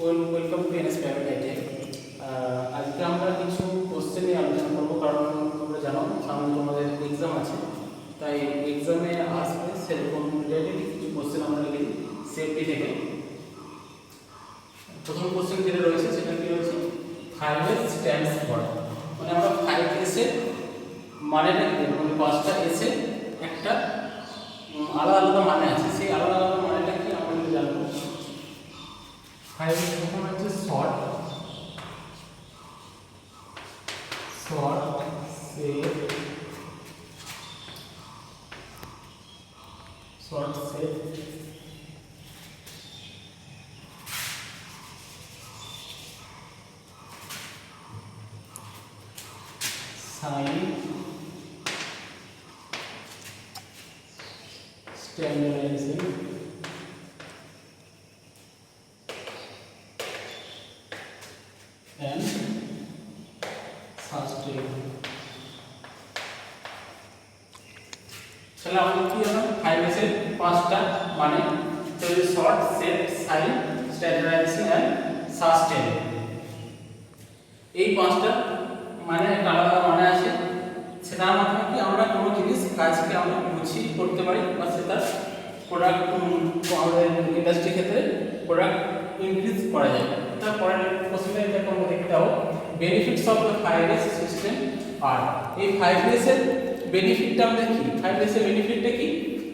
Welcome to NS private আইটেক। আজকে আমরা কিছু কোশ্চেন নিয়ে আলোচনা করবো, কারণ তোমরা জানো সামনে তোমাদের এক্সাম আছে, তাই এক্সামে আসবে সেরকম রিলেটেড কিছু কোশ্চেন আমরা লিখি সেফটি থেকে। প্রথম কোশ্চেন যেটা রয়েছে সেটা কি রয়েছে, 5S স্ট্যান্ডস ফর, মানে আমরা 5S এর মানেটা কি, মানে 5টা S এর একটা আলাদা আলাদা মানে আছে, সেই আলাদা আলাদা মানেটা কি আমরা জানবো। 5 প্রথম হচ্ছে short set shine standardising and sustain। তাহলে আমাদের কি হবে, 5S এর 5টা মানে তাহলে short, set, shine, standardising and sustain. এই 5টা মানে একটা আলাদা মানে আছে, সেটার মাধ্যমে কি আমরা কোনো জিনিস কাজকে আমরা গুছিয়ে করতে পারি, বা সেটা প্রোডাক্ট আমাদের ইন্ডাস্ট্রি ক্ষেত্রে প্রোডাক্ট ইনক্রিজ করা যায়। তারপরে কোশ্চেনে যেটা আমরা দেখতে পাবো, benefits of the 5S system আর। এই 5S এর বেনিফিটটা আমরা কি, 5S এর বেনিফিটটা কি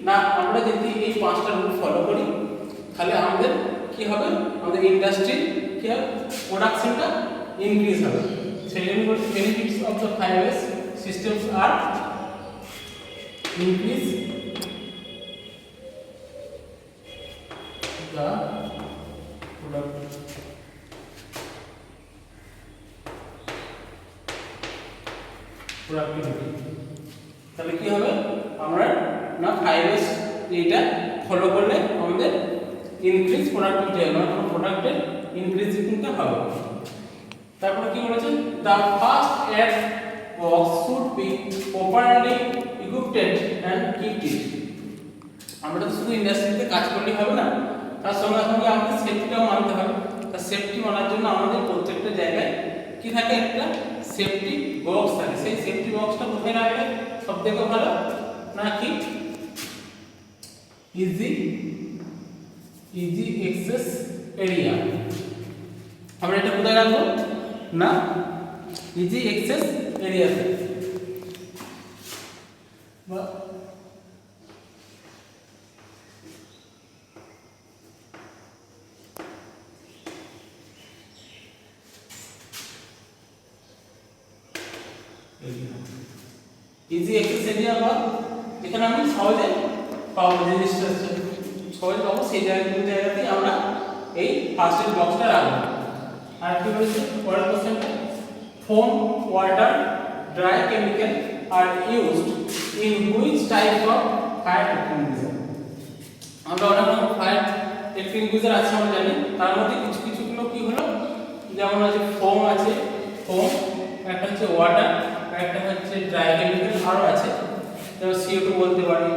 না, আমরা যদি এই 5টা রুল ফলো করি তাহলে আমাদের কি হবে, আমাদের ইন্ডাস্ট্রি কি হবে, প্রোডাকশনটা ইনক্রিজ হবে। সেই জন্য বলছি benefits of the 5S systems আর ইনক্রিজ the productivity। তাহলে কি হবে, আমরা না 5S এইটা ফলো করলে আমাদের ইনক্রিজ প্রোডাক্টিভিটি হবে, মানে কোনো প্রোডাক্টের ইনক্রিজ কিন্তু হবে। তারপরে কি বলেছে, the first aid box should be properly equipped and kitted। আমরা তো শুধু ইন্ডাস্ট্রিতে কাজ করলেই হবে না, তার সঙ্গে সঙ্গে আমাদের সেফটিটাও মানতে হবে। তা সেফটি মানার জন্য আমাদের প্রত্যেকটা জায়গায় কি থাকে, একটা সেফটি বক্স থাকে। সেই সেফটি বক্সটা কোথায় রাখলে সব থেকে ভালো না, কি ইজি অ্যাক্সেস এরিয়া। আমরা এটা কোথায় রাখবো না, ইজি অ্যাক্সেস এরিয়াতে। বা ইজি অ্যাক্সেস এরিয়া, বা এখানে আমি সহজে পাবো জিনিসটা, সহজে পাবো সেই জায়গাতেই আমরা এই ফার্স্ট এড বক্সটা রাখবো। আর কি বলেছে পরের কোশ্চেনটা, foam, water, dry chemical are used in which type of fire extinguisher. আমরা অনেক রকম ফায়ার এক্সটিংগুইশার আছে আমরা জানি, তার মধ্যে কিছু কিছুগুলো কি হলো, যেমন আছে ফোম আছে, ফোম একটা হচ্ছে ওয়াটার, একটা হচ্ছে ড্রাই কেমিক্যাল, আরো আছে যেমন CO2 বলতে পারি,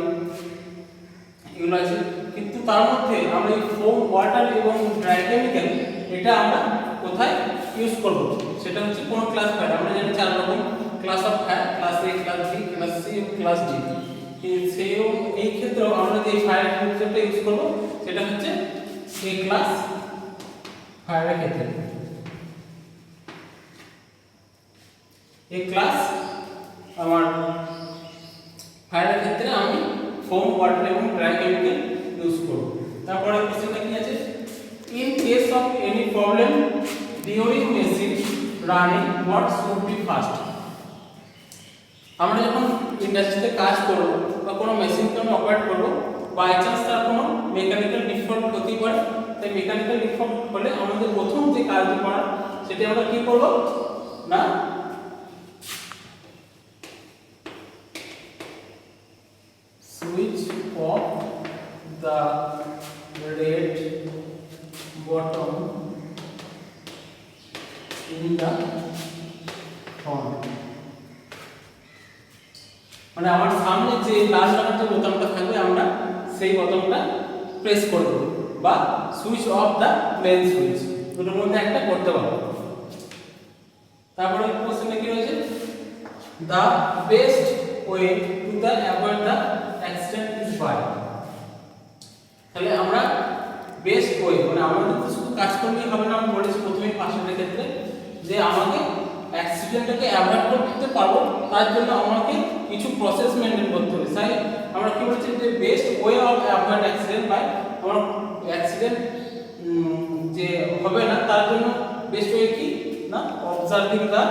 এগুলো আছে। কিন্তু তার মধ্যে আমরা এই ফোম, ওয়াটার এবং ড্রাই কেমিক্যাল এটা আমরা কোথায় ইউজ করব, সেটা হচ্ছে কোন ক্লাস ফায়ার। আমরা জানি 4 রকম class of fire, class A, class B, class C এবং ক্লাস D। এই ক্ষেত্রেও আমরা যে ফায়ার এক্সটিংগুইশারটা ইউজ করব সেটা হচ্ছে A ক্লাস ফায়ারের ক্ষেত্রে। এই ক্লাস আমার ফায়ারের ক্ষেত্রে আমি ফোম, ওয়াটার এবং ড্রাই কেমিক্যাল ইউজ করব। তারপরে কোশ্চেনটা কি আছে, in case of any problem during machine running what should be first. আমরা যখন ইন্ডাস্ট্রিতে কাজ করব বা কোনো মেশিনকে আমরা অপারেট করব, বাই চান্স তার কোনো মেকানিক্যাল ডিফল্ট হতে পারে, তাই মেকানিক্যাল ডিফল্ট হলে আমাদের প্রথম যে কাজটি করা সেটা আমরা কি করব না, switch off the red button in the front। মানে আমার সামনে যে লাল রঙের যে বোতামটা থাকবে আমরা সেই বোতামটা প্রেস করব, বা switch off the main switch. দুটোর মধ্যে একটা করতে পারবো। তারপরে কোশ্চেনে কি রয়েছে, the best way to the avoid the accident is by. তাহলে আমরা বেস্ট ওয়ে মানে আমাদের তো শুধু কাজ করলেই হবে না, আমি বলেছি প্রথমেই পাশের ক্ষেত্রে যে আমাকে অ্যাক্সিডেন্টটাকে অ্যাভয়েড করতে পারবো, তার জন্য আমাকে কিছু প্রসেস মেনটেন করতে হবে। তাই আমরা কি বলছি যে best way of avoid accident by, আমার অ্যাক্সিডেন্ট যে হবে না তার জন্য বেস্ট ওয়ে কি না, observing the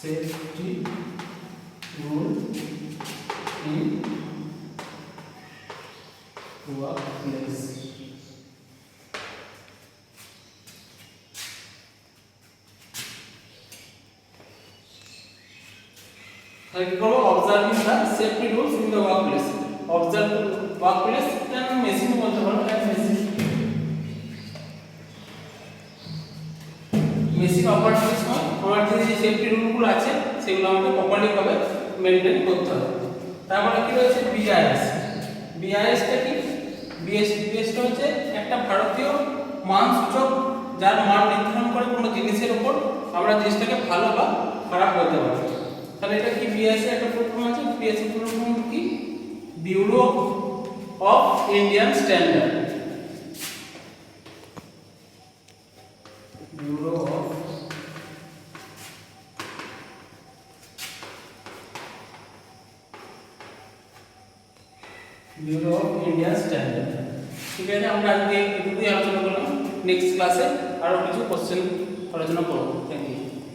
safety rule in workplace. Observing the safety rules in the workplace. Observe workplace can machine বলতে পারো, মেশিন অপারেটিং সময় আমার যে সেফটি রুলগুলো আছে সেগুলো আমাকে প্রপারলি ভাবে মেইনটেইন করতে হবে। তারপরে কি রয়েছে বিআইএস। বিআইএসটা কি, বিএসটা হচ্ছে একটা ভারতীয় মান সূচক যার মান নির্ধারণ করে কোনো জিনিসের উপর আমরা জিনিসটাকে ভালো বা খারাপ বলতে পারি। তাহলে এটা কি বিআইএস এর একটা ফুল ফর্ম আছে, বিআইএস এর ফুল ফর্ম কি, bureau of Indian standard. Bureau of Indian Standard। ঠিক আছে, আমরা আজকে এটুকুই আলোচনা করলাম। নেক্সট ক্লাসে আরো কিছু কোশ্চেন আলোচনা করব। Thank you.